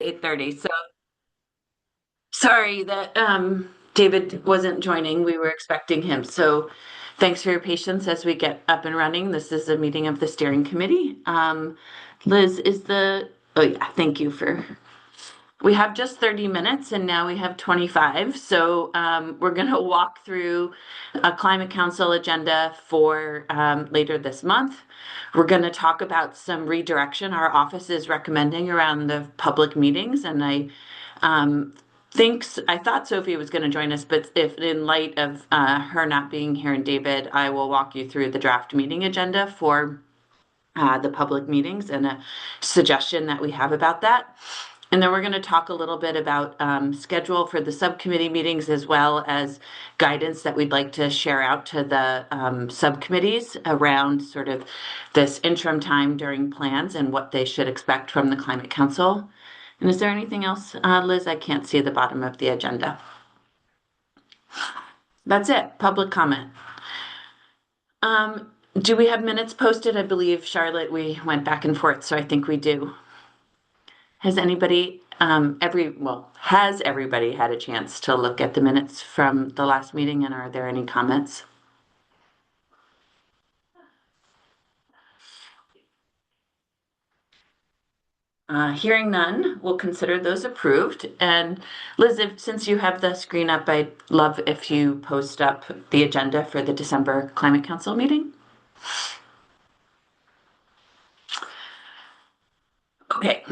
8:30. So sorry that David wasn't joining. We were expecting him. So thanks for your patience as we get up and running. This is a meeting of the steering committee. Liz is oh yeah, thank you for, we have just 30 minutes and now we have 25. So we're going to walk through a climate council agenda for later this month. We're going to talk about some redirection our office is recommending around the public meetings. And um, I thought Sophie was going to join us, but if in light of her not being here and David, I will walk you through the draft meeting agenda for the public meetings and a suggestion that we have about that. And then we're going to talk a little bit about schedule for the subcommittee meetings as well as guidance that we'd like to share out to the subcommittees around sort of this interim time during plans and what they should expect from the Climate Council. And is there anything else, Liz? I can't see the bottom of the agenda. That's it, public comment. Do we have minutes posted? I believe, Charlotte, we went back and forth, so I think we do. Has anybody, has everybody had a chance to look at the minutes from the last meeting, and are there any comments? Hearing none, we'll consider those approved. And Liz, since you have the screen up, I'd love if you post up the agenda for the December Climate Council meeting. Okay,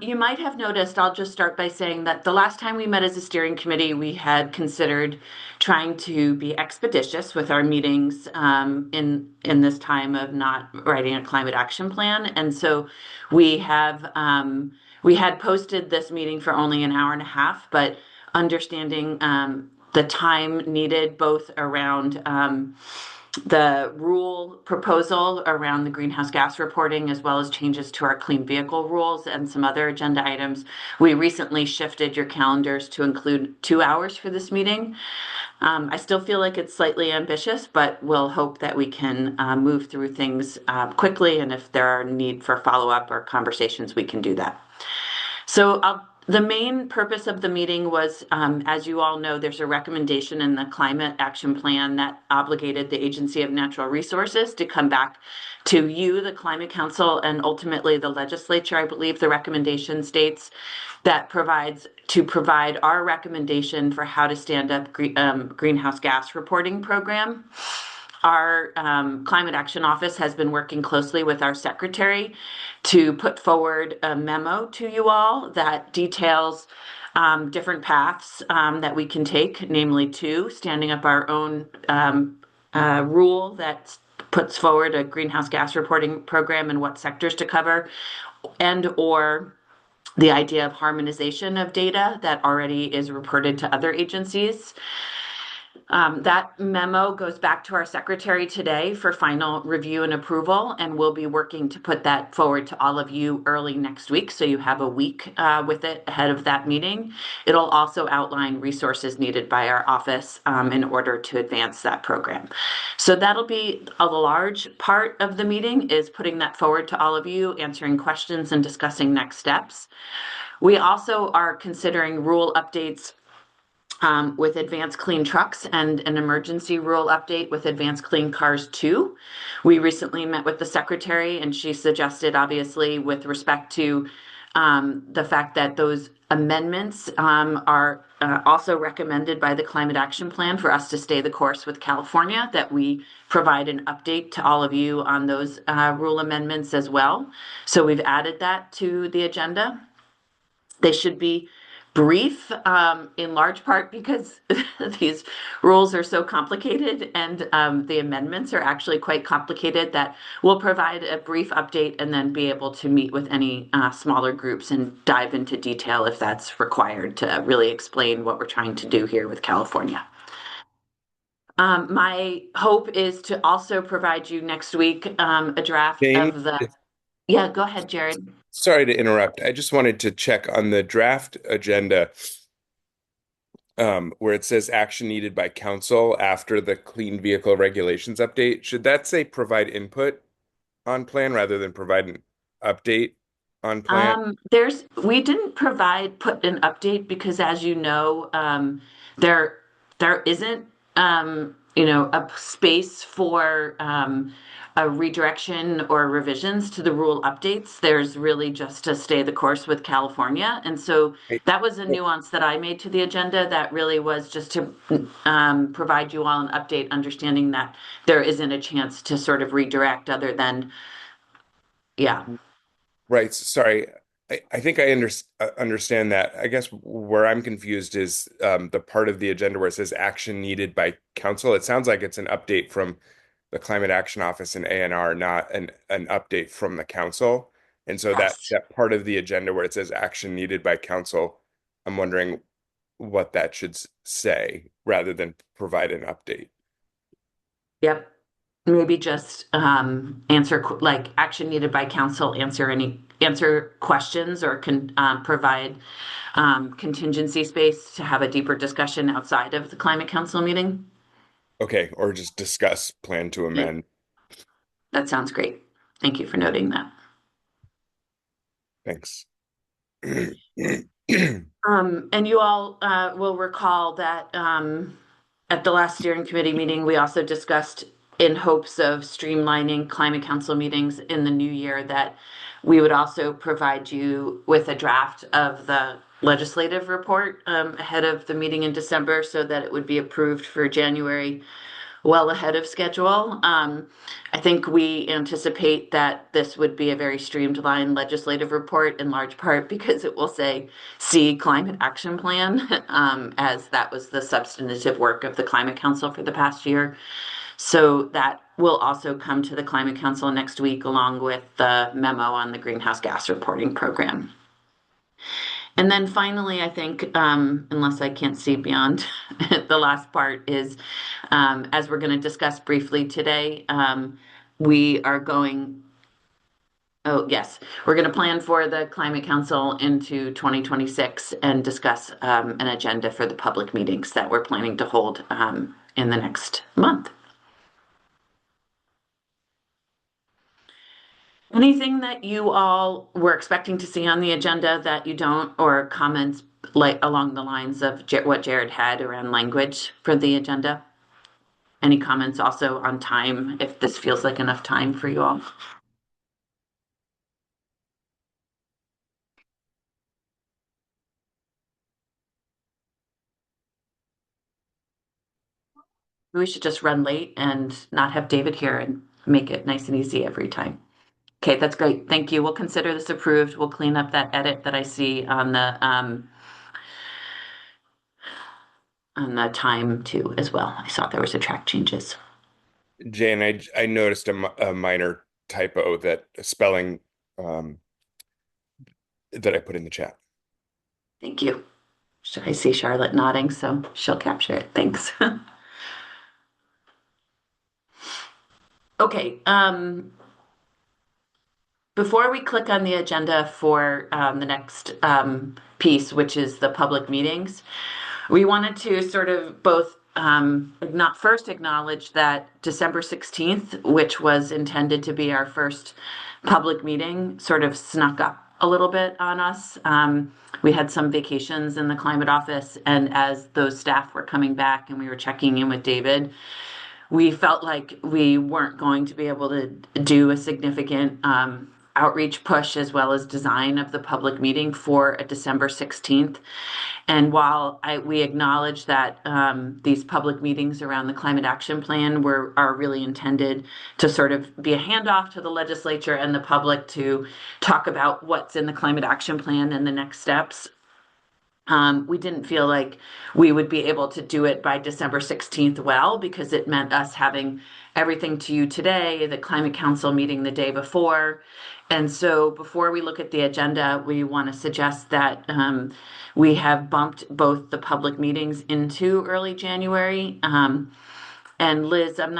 you might have noticed, I'll just start by saying that the last time we met as a steering committee, we had considered trying to be expeditious with our meetings in this time of not writing a climate action plan. And so we had posted this meeting for only an hour and a half, but understanding the time needed both around the rule proposal around the greenhouse gas reporting, as well as changes to our clean vehicle rules and some other agenda items. We recently shifted your calendars to include 2 hours for this meeting. I still feel like it's slightly ambitious, but we'll hope that we can move through things quickly. And if there are need for follow-up or conversations, we can do that. So the main purpose of the meeting was, as you all know, there's a recommendation in the climate action plan that obligated the Agency of Natural Resources to come back to you, the Climate Council, and ultimately the legislature. I believe the recommendation states that provide our recommendation for how to stand up greenhouse gas reporting program. Our Climate Action Office has been working closely with our secretary to put forward a memo to you all that details different paths that we can take, namely standing up our own rule that puts forward a greenhouse gas reporting program and what sectors to cover, and or the idea of harmonization of data that already is reported to other agencies. That memo goes back to our secretary today for final review and approval, and we'll be working to put that forward to all of you early next week, so you have a week with it ahead of that meeting. It'll also outline resources needed by our office in order to advance that program. So that'll be a large part of the meeting, is putting that forward to all of you, answering questions and discussing next steps. We also are considering rule updates with Advanced Clean Trucks and an emergency rule update with Advanced Clean Cars 2. We recently met with the secretary, and she suggested, obviously, with respect to the fact that those amendments are also recommended by the Climate Action Plan for us to stay the course with California, that we provide an update to all of you on those rule amendments as well. So we've added that to the agenda. They should be brief, in large part because these rules are so complicated, and the amendments are actually quite complicated, that we'll provide a brief update and then be able to meet with any smaller groups and dive into detail if that's required to really explain what we're trying to do here with California. My hope is to also provide you next week a draft Jane, of the. Yeah, go ahead, Jared. sorry to interrupt. I just wanted to check on the draft agenda, where it says action needed by council after the clean vehicle regulations update. Should that say provide input on plan rather than provide an update? on plan? We didn't put an update because as you know, there there isn't a space for a redirection or revisions to the rule updates. There's really just to stay the course with California. And so Right. that was a nuance that I made to the agenda that really was just to provide you all an update, understanding that there isn't a chance to sort of redirect other than, yeah. Right. Sorry. I think understand that. I guess where I'm confused is the part of the agenda where it says action needed by council. It sounds like it's an update from the Climate Action Office and ANR, not an update from the council. And so Yes. that part of the agenda where it says action needed by council, I'm wondering what that should say rather than provide an update. Yep. Maybe just like action needed by council, answer questions or can provide contingency space to have a deeper discussion outside of the climate council meeting. Okay, or just discuss plan to Yeah, amend. that sounds great. Thank you for noting that. Thanks. And you all will recall that at the last steering committee meeting, we also discussed in hopes of streamlining climate council meetings in the new year that we would also provide you with a draft of the legislative report ahead of the meeting in December so that it would be approved for January well ahead of schedule. I think we anticipate that this would be a very streamlined legislative report in large part because it will say "See Climate Action Plan," as that was the substantive work of the Climate Council for the past year. So that will also come to the Climate Council next week, along with the memo on the greenhouse gas reporting program. And then finally, I think, unless I can't see beyond the last part, is as we're going to discuss briefly today, we are going, oh, yes, we're going to plan for the Climate Council into 2026 and discuss an agenda for the public meetings that we're planning to hold in the next month. Anything that you all were expecting to see on the agenda that you don't, or comments like along the lines of what Jared had around language for the agenda? Any comments also on time, if this feels like enough time for you all? We should just run late and not have David here and make it nice and easy every time. Okay, that's great. Thank you. We'll consider this approved. We'll clean up that edit that I see on the time too as well. I saw there was a track changes. Jane, I noticed a minor typo that spelling um, that I put in the chat. Thank you. I see Charlotte nodding, so she'll capture it. Thanks. Okay, before we click on the agenda for the next piece, which is the public meetings, we wanted to sort of both not first acknowledge that December 16th, which was intended to be our first public meeting, sort of snuck up a little bit on us. We had some vacations in the climate office, and as those staff were coming back and we were checking in with David, we felt like we weren't going to be able to do a significant outreach push as well as design of the public meeting for a December 16th. And while we acknowledge that these public meetings around the climate action plan are really intended to sort of be a handoff to the legislature and the public to talk about what's in the climate action plan and the next steps, we didn't feel like we would be able to do it by December 16th well, because it meant us having everything to you today, the Climate Council meeting the day before. And so before we look at the agenda, we want to suggest that we have bumped both the public meetings into early January. And Liz, I'm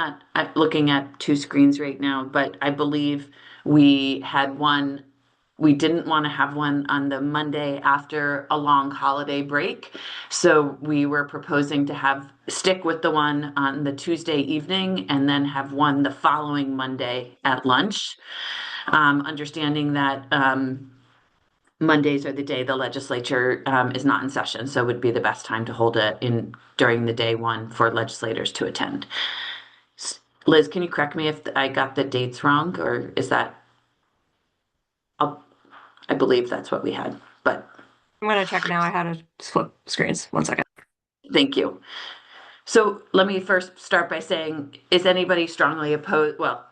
looking at two screens right now, but I believe we didn't want to have one on the Monday after a long holiday break. So we were proposing to stick with the one on the Tuesday evening and then have one the following Monday at lunch. Understanding that Mondays are the day the legislature is not in session, so would be the best time to hold it in during the day one for legislators to attend. Liz, can you correct me if I got the dates wrong, or is that, I'll, I believe that's what we had, but I'm gonna check now. I had to flip screens. One second. thank you. So let me first start by saying, is anybody strongly opposed? Well,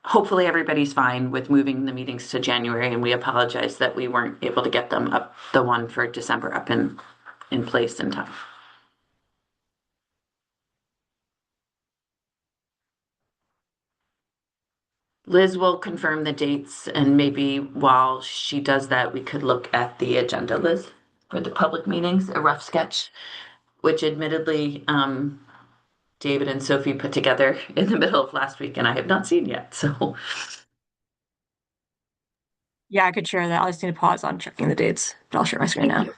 hopefully everybody's fine with moving the meetings to January, and we apologize that we weren't able to get them up, the one for December up in place in time. Liz will confirm the dates, and maybe while she does that, we could look at the agenda, Liz, for the public meetings, a rough sketch, which admittedly, David and Sophie put together in the middle of last week, and I have not seen yet. So, Yeah, I could share that. I'll just need to pause on checking the dates, but I'll share my screen thank now. you.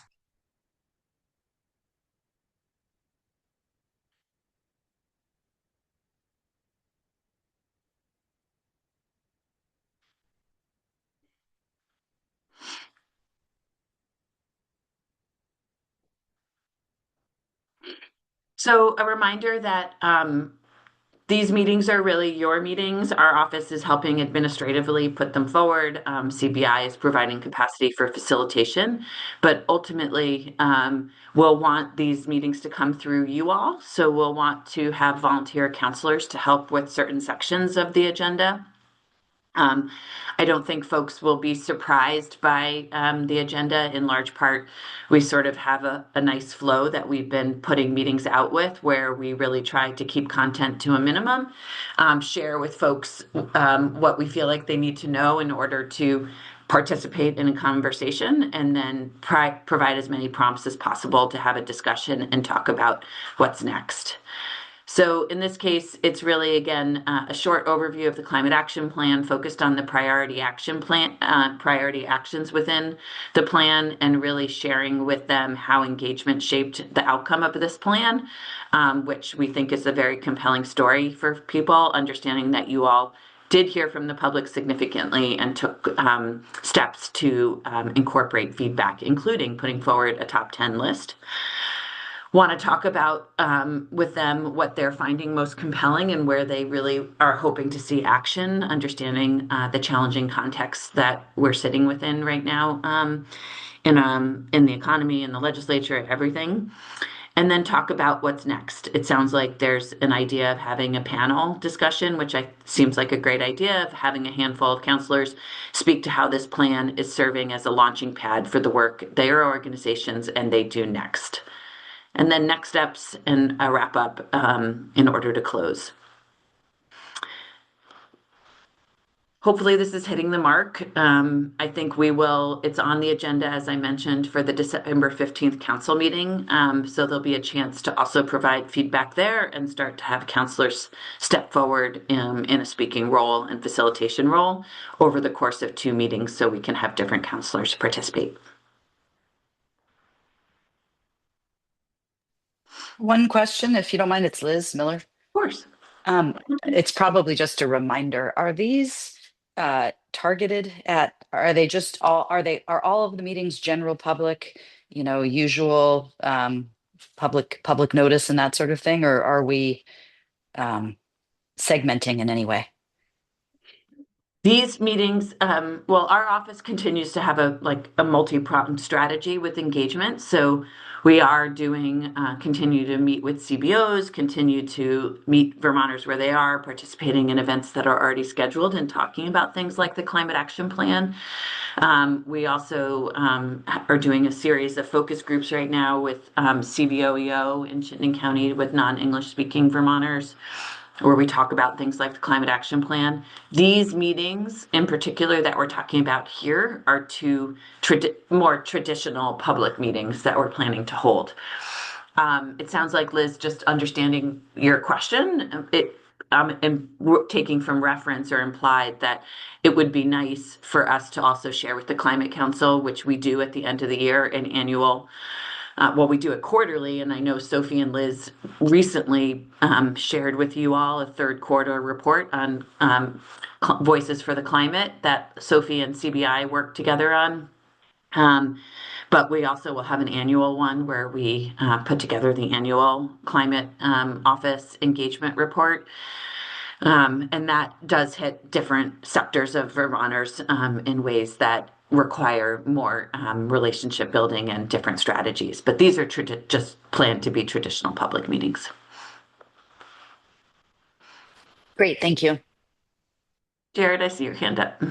So, a reminder that these meetings are really your meetings. Our office is helping administratively put them forward. CBI is providing capacity for facilitation, but ultimately, we'll want these meetings to come through you all. So we'll want to have volunteer counselors to help with certain sections of the agenda. Um, I don't think folks will be surprised by the agenda. In large part, we sort of have a nice flow that we've been putting meetings out with, where we really try to keep content to a minimum, share with folks what we feel like they need to know in order to participate in a conversation, and then provide as many prompts as possible to have a discussion and talk about what's next. So in this case, it's really, again, a short overview of the climate action plan focused on the priority action plan, priority actions within the plan, and really sharing with them how engagement shaped the outcome of this plan, which we think is a very compelling story for people, understanding that you all did hear from the public significantly and took steps to incorporate feedback, including putting forward a top 10 list. Want to talk about with them what they're finding most compelling and where they really are hoping to see action, understanding the challenging context that we're sitting within right now in the economy, in the legislature, everything. And then talk about what's next. It sounds like there's an idea of having a panel discussion, which seems like a great idea, of having a handful of counselors speak to how this plan is serving as a launching pad for the work their organizations and they do next. And then next steps and a wrap up in order to close. Hopefully this is hitting the mark. I think it's on the agenda, as I mentioned, for the December 15th council meeting. So there'll be a chance to also provide feedback there and start to have counselors step forward in a speaking role and facilitation role over the course of 2 meetings so we can have different counselors participate. One question, if you don't mind, it's Liz Miller. Of course. It's probably just a reminder. Are these targeted at, are they just all, are all of the meetings general public, usual public notice and that sort of thing, or are we segmenting in any way? These meetings, well, our office continues to have a multi-pronged strategy with engagement. So we are continue to meet with CBOs, continue to meet Vermonters where they are, participating in events that are already scheduled and talking about things like the climate action plan. We also are doing a series of focus groups right now with CBOEO in Chittenden County with non-English speaking Vermonters, where we talk about things like the climate action plan. These meetings in particular that we're talking about here are 2 more traditional public meetings that we're planning to hold. It sounds like, Liz, just understanding your question, and taking from reference or implied that it would be nice for us to also share with the Climate Council, which we do at the end of the year, an annual we do it quarterly, and I know Sophie and Liz recently shared with you all a 3rd quarter report on Voices for the Climate that Sophie and CBI worked together on. Um, but we also will have an annual one where we put together the annual climate office engagement report. And that does hit different sectors of Vermonters in ways that require more relationship building and different strategies. But these are just planned to be traditional public meetings. Great, thank you. Jared, I see your hand up.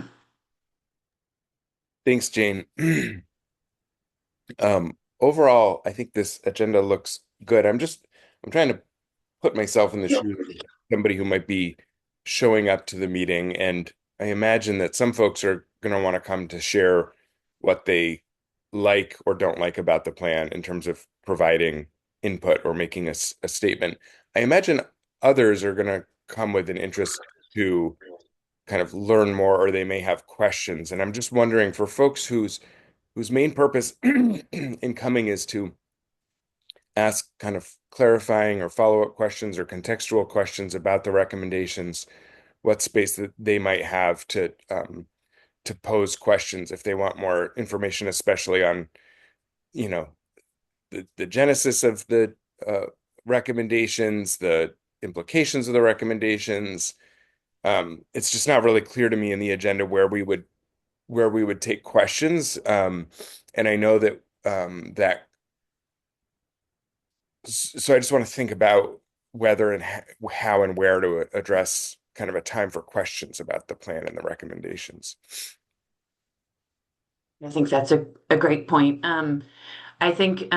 Thanks, Jane. Overall, I think this agenda looks good. I'm trying to put myself in the shoes of somebody who might be showing up to the meeting, and I imagine that some folks are going to want to come to share what they like or don't like about the plan in terms of providing input or making a statement. I imagine others are going to come with an interest to kind of learn more, or they may have questions. And I'm just wondering for folks whose main purpose in coming is to ask kind of clarifying or follow-up questions or contextual questions about the recommendations, what space that they might have to pose questions if they want more information, especially on, you know, the genesis of the recommendations, the implications of the recommendations. It's just not really clear to me in the agenda where we would take questions. And I know that so I just want to think about whether and how and where to address kind of a time for questions about the plan and the recommendations. I think that's a great point. I think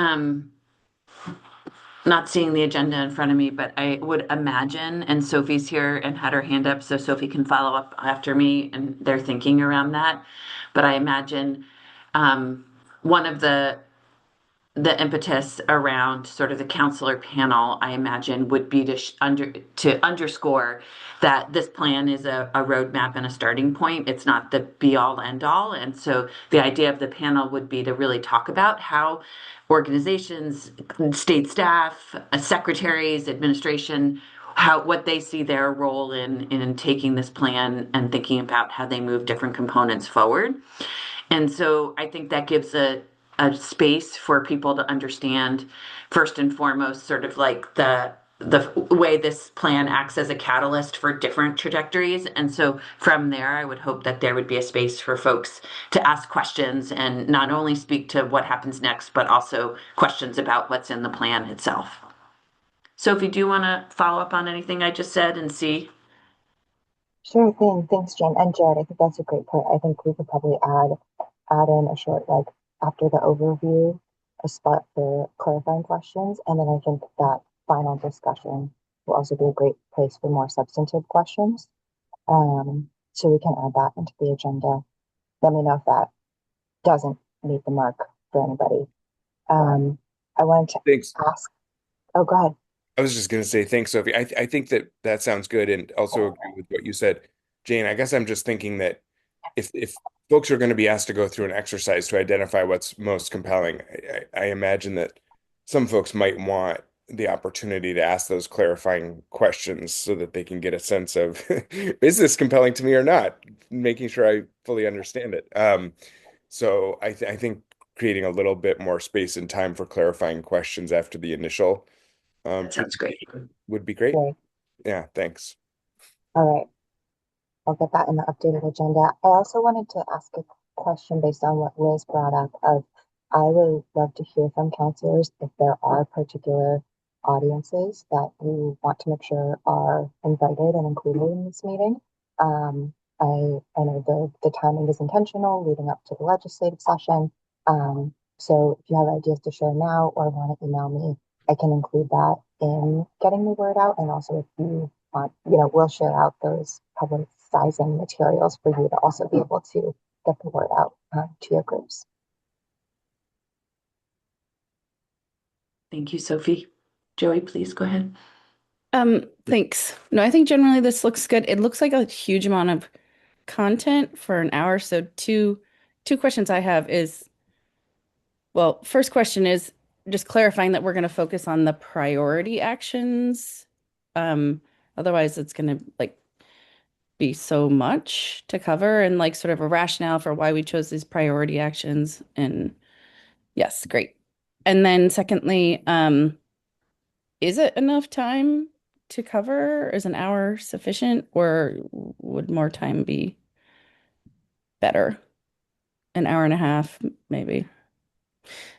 not seeing the agenda in front of me, but I would imagine, and Sophie's here and had her hand up, so Sophie can follow up after me and their thinking around that. But I imagine one of the impetus around sort of the counselor panel, I imagine, would be to underscore that this plan is a roadmap and a starting point. It's not the be all end all. And so the idea of the panel would be to really talk about how organizations, state staff, secretaries, administration, how what they see their role in taking this plan and thinking about how they move different components forward. And so I think that gives a space for people to understand, first and foremost, sort of like the way this plan acts as a catalyst for different trajectories. And so from there, I would hope that there would be a space for folks to ask questions and not only speak to what happens next, but also questions about what's in the plan itself. Sophie, do you want to follow up on anything I just said and see? Sure thing. Thanks, Jen. And Jared, I think that's a great point. I think we could probably add in a short, like, after the overview, a spot for clarifying questions. And then I think that final discussion will also be a great place for more substantive questions. So we can add that into the agenda. Let me know if that doesn't meet the mark for anybody. I wanted to Thanks. ask, oh, go ahead. I was just going to say thanks, Sophie. I think that that sounds good, and also agree with what you said, Jane. I guess I'm just thinking that if folks are going to be asked to go through an exercise to identify what's most compelling, I imagine that some folks might want the opportunity to ask those clarifying questions so that they can get a sense of is this compelling to me or not, making sure I fully understand it. So I think creating a little bit more space and time for clarifying questions after the initial That sounds great. would be great. Okay. Yeah, thanks. All right. I'll get that in the updated agenda. I also wanted to ask a question based on what Liz brought up of I would love to hear from counselors if there are particular audiences that we want to make sure are invited and included in this meeting. I know the timing is intentional leading up to the legislative session. So if you have ideas to share now or want to email me, I can include that in getting the word out. And also if you we'll share out those publicizing materials for you to also be able to get the word out to your groups. Thank you, Sophie. Joey, please go ahead. Thanks. No, I think generally this looks good. It looks like a huge amount of content for an hour. So two questions I have is, well, first question is just clarifying that we're going to focus on the priority actions. Otherwise it's going to like be so much to cover and like sort of a rationale for why we chose these priority actions. And yes, great. And then secondly, is it enough time to cover? Is an hour sufficient, or would more time be better? An hour and a half, maybe.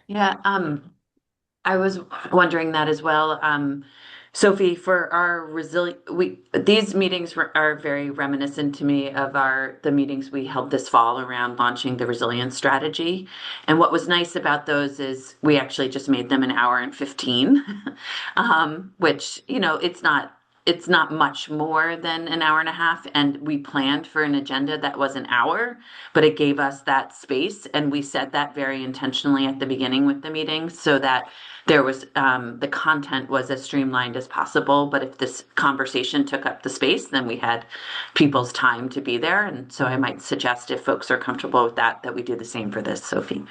Yeah, I was wondering that as well. Sophie, for our these meetings are very reminiscent to me of the meetings we held this fall around launching the resilience strategy. And what was nice about those is we actually just made them an hour and 15, which, it's not much more than an hour and a half. And we planned for an agenda that was an hour, but it gave us that space. And we said that very intentionally at the beginning with the meeting so that there was the content was as streamlined as possible. But if this conversation took up the space, then we had people's time to be there. And so I might suggest if folks are comfortable with that, that we do the same for this, Sophie.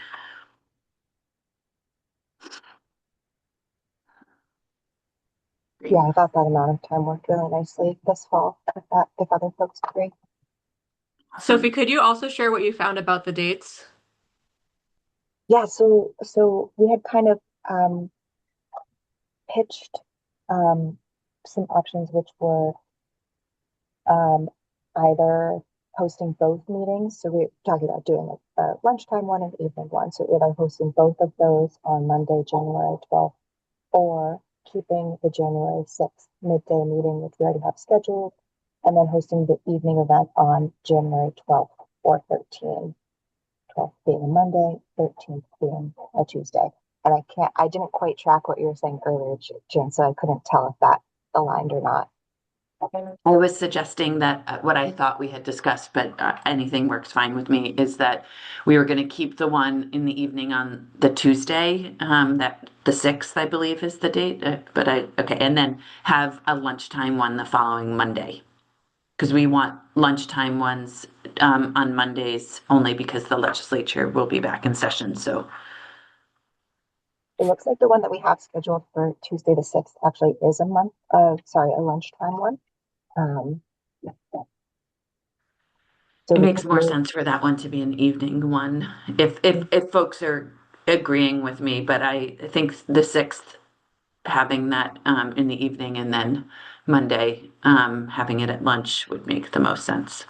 Great. Yeah, I thought that amount of time worked really nicely this fall, if other folks agree. Sophie, could you also share what you found about the dates? Yeah, so we had kind of pitched um, some options, which were um, either hosting both meetings. So we're talking about doing a lunchtime one and evening one. So either hosting both of those on Monday, January 12th, or keeping the January 6th midday meeting, which we already have scheduled, and then hosting the evening event on January 12th or 13th. 12th being a Monday, 13th being a Tuesday. And I didn't quite track what you were saying earlier, Jen, so I couldn't tell if that aligned or not. I was suggesting that what I thought we had discussed, but anything works fine with me, is that we were going to keep the one in the evening on the Tuesday, that the 6th, I believe, is the date. Okay, and then have a lunchtime one the following Monday. Because we want lunchtime ones on Mondays only because the legislature will be back in session. So It looks like the one that we have scheduled for Tuesday the 6th actually is a lunchtime one. Um, so it we makes could more move. sense for that one to be an evening one if folks are agreeing with me. But I think the 6th having that in the evening and then Monday having it at lunch would make the most sense.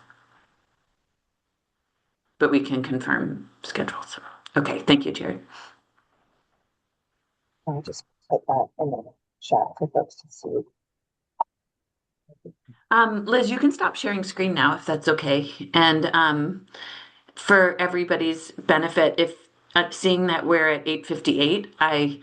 But we can confirm schedules. Okay, thank you, Jared. I'll just put that in the chat for folks to see. Liz, you can stop sharing screen now if that's okay. And for everybody's benefit, if seeing that we're at 8:58,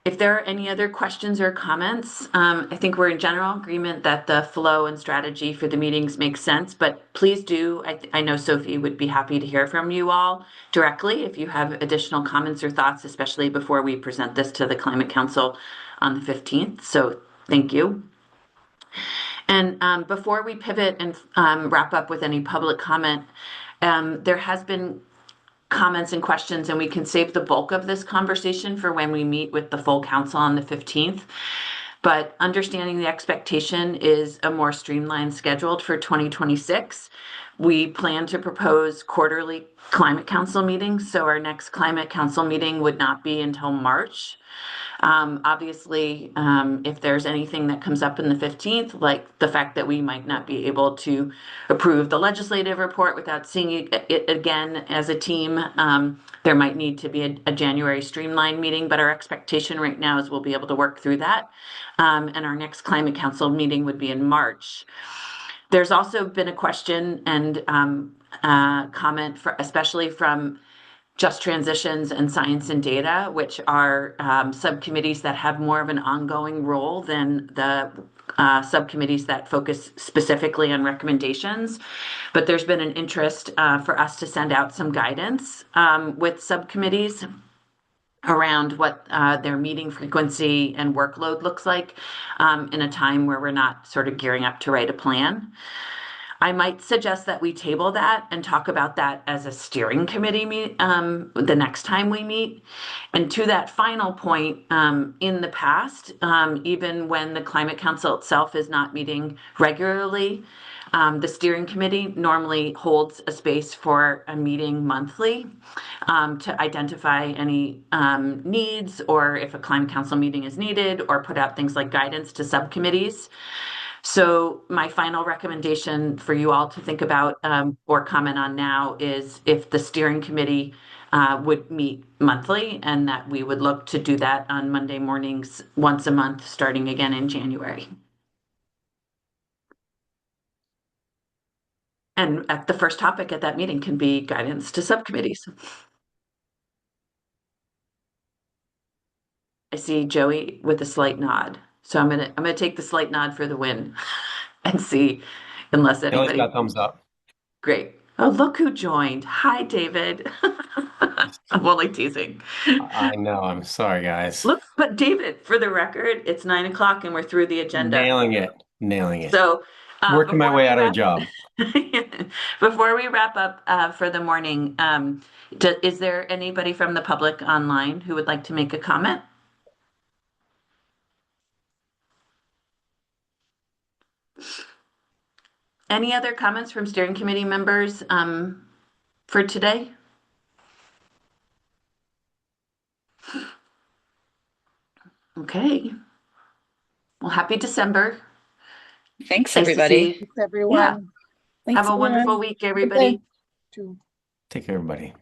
if there are any other questions or comments, I think we're in general agreement that the flow and strategy for the meetings makes sense, but please do. I know Sophie would be happy to hear from you all directly if you have additional comments or thoughts, especially before we present this to the Climate Council on the 15th. So thank you. And before we pivot and wrap up with any public comment, there has been comments and questions, and we can save the bulk of this conversation for when we meet with the full council on the 15th. But understanding the expectation is a more streamlined schedule for 2026. We plan to propose quarterly climate council meetings. So our next climate council meeting would not be until March. Obviously, if there's anything that comes up in the 15th, like the fact that we might not be able to approve the legislative report without seeing it again as a team, there might need to be a January streamline meeting, but our expectation right now is we'll be able to work through that. And our next climate council meeting would be in March. There's also been a question and comment especially from Just Transitions and Science and Data, which are subcommittees that have more of an ongoing role than the subcommittees that focus specifically on recommendations. But there's been an interest for us to send out some guidance with subcommittees around what their meeting frequency and workload looks like in a time where we're not sort of gearing up to write a plan. I might suggest that we table that and talk about that as a steering committee the next time we meet. And to that final point, in the past, even when the Climate Council itself is not meeting regularly, The steering committee normally holds a space for a meeting monthly to identify any needs, or if a climate council meeting is needed, or put out things like guidance to subcommittees. So my final recommendation for you all to think about or comment on now is if the steering committee would meet monthly, and that we would look to do that on Monday mornings once a month, starting again in January. And at the first topic at that meeting can be guidance to subcommittees. I see Joey with a slight nod. So I'm gonna take the slight nod for the win and see, unless Kelly's anybody. got thumbs up. Great. Oh, look who joined. Hi, David. I'm only teasing. I know. I'm sorry, guys. Look, but David, for the record, it's 9 o'clock and we're through the agenda. Nailing it. Nailing it. So Working my before way we out of a wrap, job. before we wrap up for the morning, is there anybody from the public online who would like to make a comment? Any other comments from steering committee members for today? Okay. Well, happy December. Thanks, Nice to everybody. see you. Thanks, everyone. Yeah. Have a wonderful week, everybody. Too. Take care, everybody.